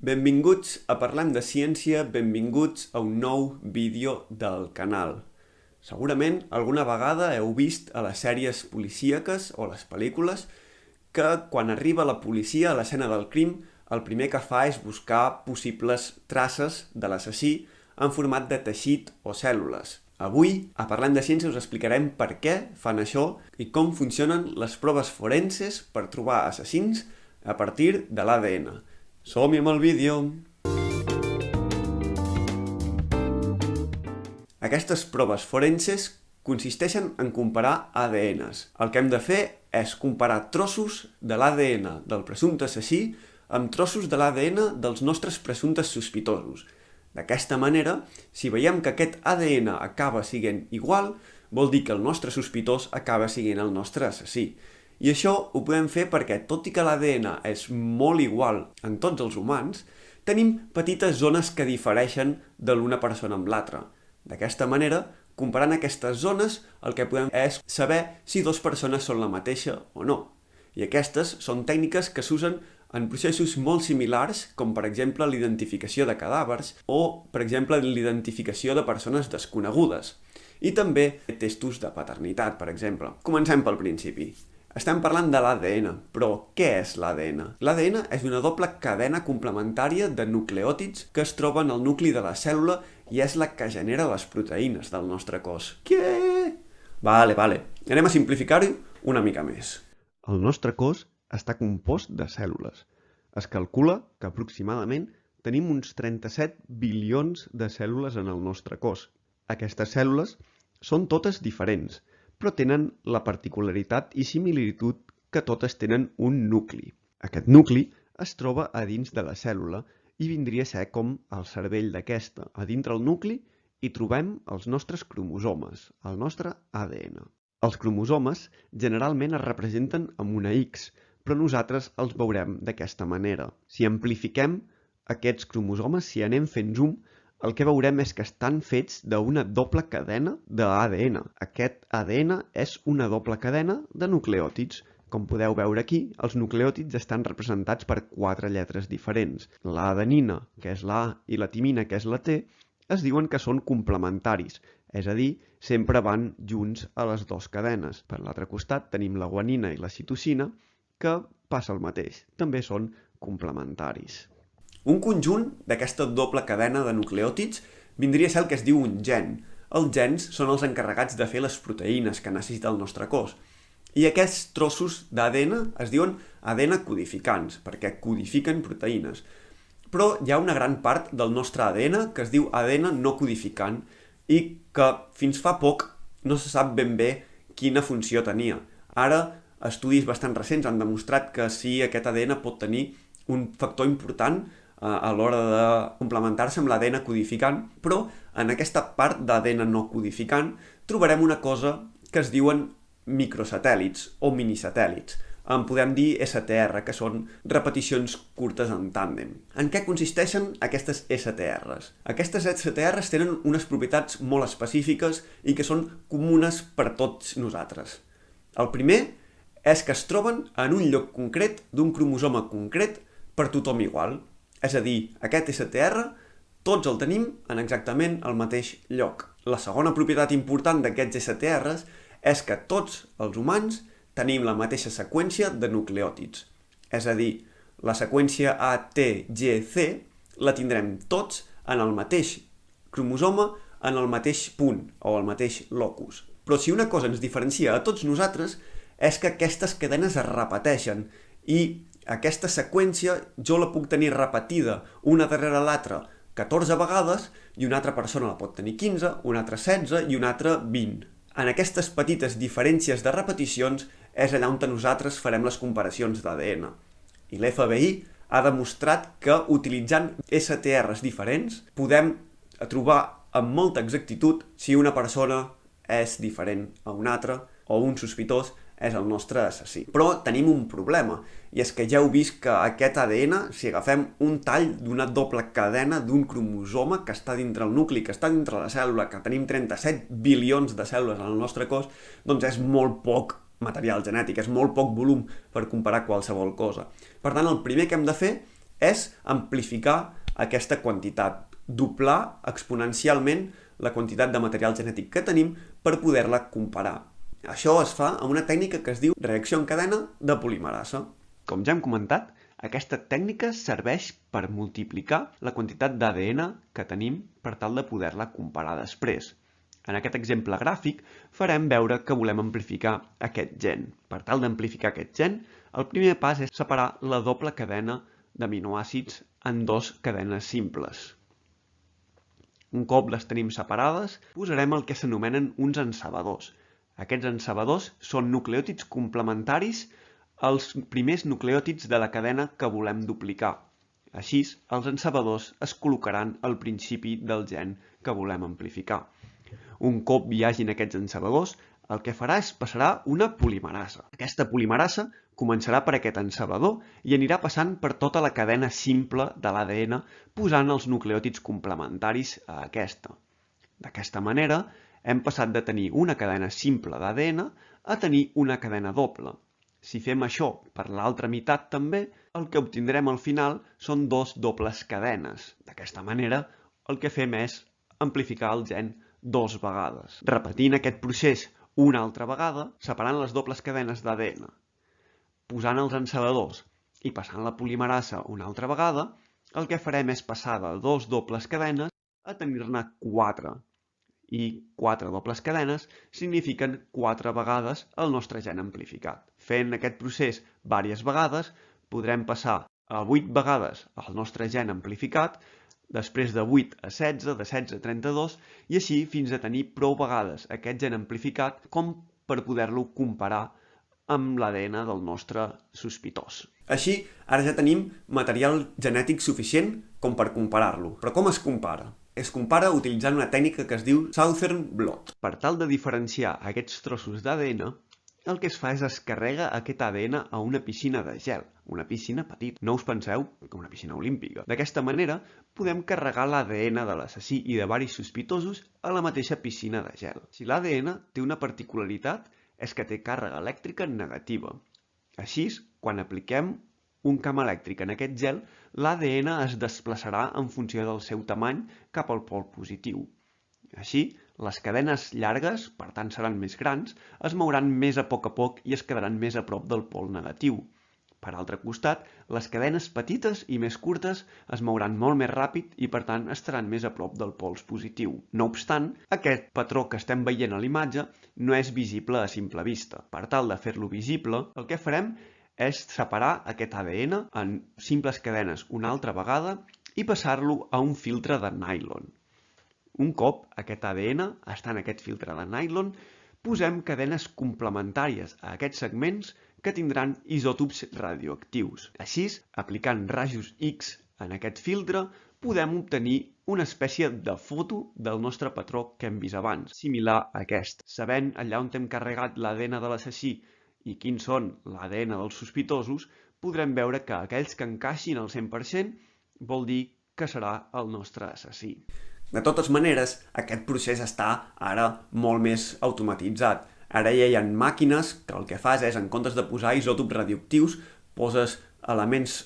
Benvinguts a Parlem de Ciència, benvinguts a un nou vídeo del canal. Segurament alguna vegada heu vist a les sèries policíaques o les pel·lícules que quan arriba la policia a l'escena del crim el primer que fa és buscar possibles traces de l'assassí en format de teixit o cèl·lules. Avui, a Parlem de Ciència, us explicarem per què fan això i com funcionen les proves forenses per trobar assassins a partir de l'ADN. Som-hi amb el vídeo! Aquestes proves forenses consisteixen en comparar ADNs. El que hem de fer és comparar trossos de l'ADN del presumpte assassí amb trossos de l'ADN dels nostres presumptes sospitosos. D'aquesta manera, si veiem que aquest ADN acaba sent igual, vol dir que el nostre sospitós acaba sent el nostre assassí. I això ho podem fer perquè, tot i que l'ADN és molt igual en tots els humans, tenim petites zones que difereixen de l'una persona amb l'altra. D'aquesta manera, comparant aquestes zones, el que podem és saber si dues persones són la mateixa o no. I aquestes són tècniques que s'usen en processos molt similars, com per exemple l'identificació de cadàvers o, per exemple, l'identificació de persones desconegudes. I també testos de paternitat, per exemple. Comencem pel principi. Estem parlant de l'ADN, però què és l'ADN? L'ADN és una doble cadena complementària de nucleòtids que es troben al nucli de la cèl·lula i és la que genera les proteïnes del nostre cos. Què? Vale. Anem a simplificar-ho una mica més. El nostre cos està compost de cèl·lules. Es calcula que aproximadament tenim uns 37 bilions de cèl·lules en el nostre cos. Aquestes cèl·lules són totes diferents, però tenen la particularitat i similitud que totes tenen un nucli. Aquest nucli es troba a dins de la cèl·lula i vindria a ser com el cervell d'aquesta. A dintre el nucli hi trobem els nostres cromosomes, el nostre ADN. Els cromosomes generalment es representen amb una X, però nosaltres els veurem d'aquesta manera. Si amplifiquem aquests cromosomes, si anem fent zoom, el que veurem és que estan fets d'una doble cadena d'ADN. Aquest ADN és una doble cadena de nucleòtids. Com podeu veure aquí, els nucleòtids estan representats per 4 lletres diferents. L'adenina, que és la A, i la timina, que és la T, es diuen que són complementaris, és a dir, sempre van junts a les dues cadenes. Per l'altre costat tenim la guanina i la citosina, que passa el mateix, també són complementaris. Un conjunt d'aquesta doble cadena de nucleòtids vindria a ser el que es diu un gen. Els gens són els encarregats de fer les proteïnes que necessita el nostre cos. I aquests trossos d'ADN es diuen ADN codificants, perquè codifiquen proteïnes. Però hi ha una gran part del nostre ADN que es diu ADN no codificant i que fins fa poc no se sap ben bé quina funció tenia. Ara, estudis bastant recents han demostrat que sí, aquest ADN pot tenir un factor important a l'hora de complementar-se amb l'ADN codificant, però en aquesta part d'ADN no codificant trobarem una cosa que es diuen microsatèl·lits o minisatèl·lits. En podem dir STR, que són repeticions curtes en tàndem. En què consisteixen aquestes STRs? Aquestes STRs tenen unes propietats molt específiques i que són comunes per tots nosaltres. El primer és que es troben en un lloc concret d'un cromosoma concret per tothom igual. És a dir, aquest STR tots el tenim en exactament el mateix lloc. La segona propietat important d'aquests STRs és que tots els humans tenim la mateixa seqüència de nucleòtids. És a dir, la seqüència ATGC la tindrem tots en el mateix cromosoma, en el mateix punt o el mateix locus. Però si una cosa ens diferencia a tots nosaltres és que aquestes cadenes es repeteixen i aquesta seqüència jo la puc tenir repetida una darrere l'altra 14 vegades i una altra persona la pot tenir 15, una altra 16 i una altra 20. En aquestes petites diferències de repeticions és allà on nosaltres farem les comparacions d'ADN. I l'FBI ha demostrat que utilitzant STRs diferents podem trobar amb molta exactitud si una persona és diferent a una altra o un sospitós és el nostre assassí. Però tenim un problema, i és que ja heu vist que aquest ADN, si agafem un tall d'una doble cadena d'un cromosoma que està dintre el nucli, que està dintre la cèl·lula, que tenim 37 bilions de cèl·lules en el nostre cos, doncs és molt poc material genètic, és molt poc volum per comparar qualsevol cosa. Per tant, el primer que hem de fer és amplificar aquesta quantitat, doblar exponencialment la quantitat de material genètic que tenim per poder-la comparar. Això es fa amb una tècnica que es diu reacció en cadena de polimerasa. Com ja hem comentat, aquesta tècnica serveix per multiplicar la quantitat d'ADN que tenim per tal de poder-la comparar després. En aquest exemple gràfic farem veure que volem amplificar aquest gen. Per tal d'amplificar aquest gen, el primer pas és separar la doble cadena d'aminoàcids en dues cadenes simples. Un cop les tenim separades, posarem el que s'anomenen uns encebadors. Aquests encebadors són nucleòtids complementaris als primers nucleòtids de la cadena que volem duplicar. Així, els encebadors es col·locaran al principi del gen que volem amplificar. Un cop hi hagin aquests encebadors, el que farà és passarà una polimerasa. Aquesta polimerasa començarà per aquest encebador i anirà passant per tota la cadena simple de l'ADN posant els nucleòtids complementaris a aquesta. D'aquesta manera, hem passat de tenir una cadena simple d'ADN a tenir una cadena doble. Si fem això per l'altra meitat també, el que obtindrem al final són dues dobles cadenes. D'aquesta manera, el que fem és amplificar el gen dues vegades. Repetint aquest procés una altra vegada, separant les dobles cadenes d'ADN, posant els encebadors i passant la polimerasa una altra vegada, el que farem és passar de dues dobles cadenes a tenir-ne 4. I 4 dobles cadenes signifiquen 4 vegades el nostre gen amplificat. Fent aquest procés diverses vegades, podrem passar a 8 vegades el nostre gen amplificat, després de 8 a 16, de 16 a 32, i així fins a tenir prou vegades aquest gen amplificat com per poder-lo comparar amb l'ADN del nostre sospitós. Així, ara ja tenim material genètic suficient com per comparar-lo. Però com es compara? Es compara utilitzant una tècnica que es diu Southern blot. Per tal de diferenciar aquests trossos d'ADN, el que es fa és es carrega aquest ADN a una piscina de gel, una piscina petita. No us penseu que una piscina olímpica. D'aquesta manera, podem carregar l'ADN de l'assassí i de varis sospitosos a la mateixa piscina de gel. Si l'ADN té una particularitat, és que té càrrega elèctrica negativa. Així, quan apliquem un camp elèctric en aquest gel, l'ADN es desplaçarà en funció del seu tamany cap al pol positiu. Així, les cadenes llargues, per tant seran més grans, es mouran més a poc i es quedaran més a prop del pol negatiu. Per altre costat, les cadenes petites i més curtes es mouran molt més ràpid i per tant estaran més a prop del pol positiu. No obstant, aquest patró que estem veient a l'imatge no és visible a simple vista. Per tal de fer-lo visible, el que farem és separar aquest ADN en simples cadenes una altra vegada i passar-lo a un filtre de nylon. Un cop aquest ADN està en aquest filtre de nylon, posem cadenes complementàries a aquests segments que tindran isòtops radioactius. Així, aplicant rajos X en aquest filtre, podem obtenir una espècie de foto del nostre patró que hem vist abans, similar a aquest. Sabent allà on hem carregat l'ADN de l'assassí i quins són l'ADN dels sospitosos, podrem veure que aquells que encaixin al 100% vol dir que serà el nostre assassí. De totes maneres, aquest procés està ara molt més automatitzat. Ara ja hi ha màquines que el que fas és, en comptes de posar isòtops radioactius, poses elements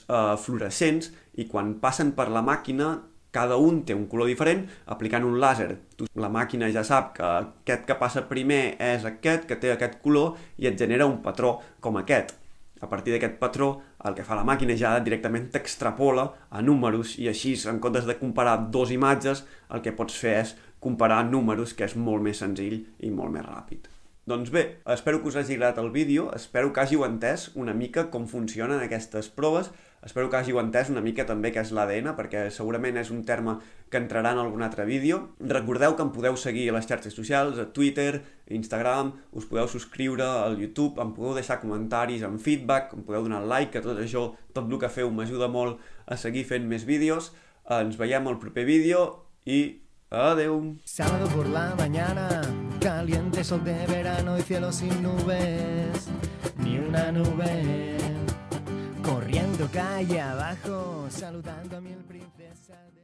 fluorescents i quan passen per la màquina, cada un té un color diferent aplicant un làser. La màquina ja sap que aquest que passa primer és aquest, que té aquest color, i et genera un patró com aquest. A partir d'aquest patró, el que fa la màquina ja directament t'extrapola a números i així, en comptes de comparar dues imatges, el que pots fer és comparar números, que és molt més senzill i molt més ràpid. Doncs bé, espero que us hagi agradat el vídeo, espero que hàgiu entès una mica com funcionen aquestes proves, espero que hàgiu entès una mica també què és l'ADN, perquè segurament és un terme que entrarà en algun altre vídeo. Recordeu que em podeu seguir a les xarxes socials, a Twitter, Instagram, us podeu subscriure al YouTube, em podeu deixar comentaris amb feedback, em podeu donar like, que tot això, tot el que feu m'ajuda molt a seguir fent més vídeos. Ens veiem al proper vídeo i adeu! Sábado por la mañana, caliente sol de verano y cielo sin nubes, ni una nube. Corriendo calle abajo, saludando a mil princesas.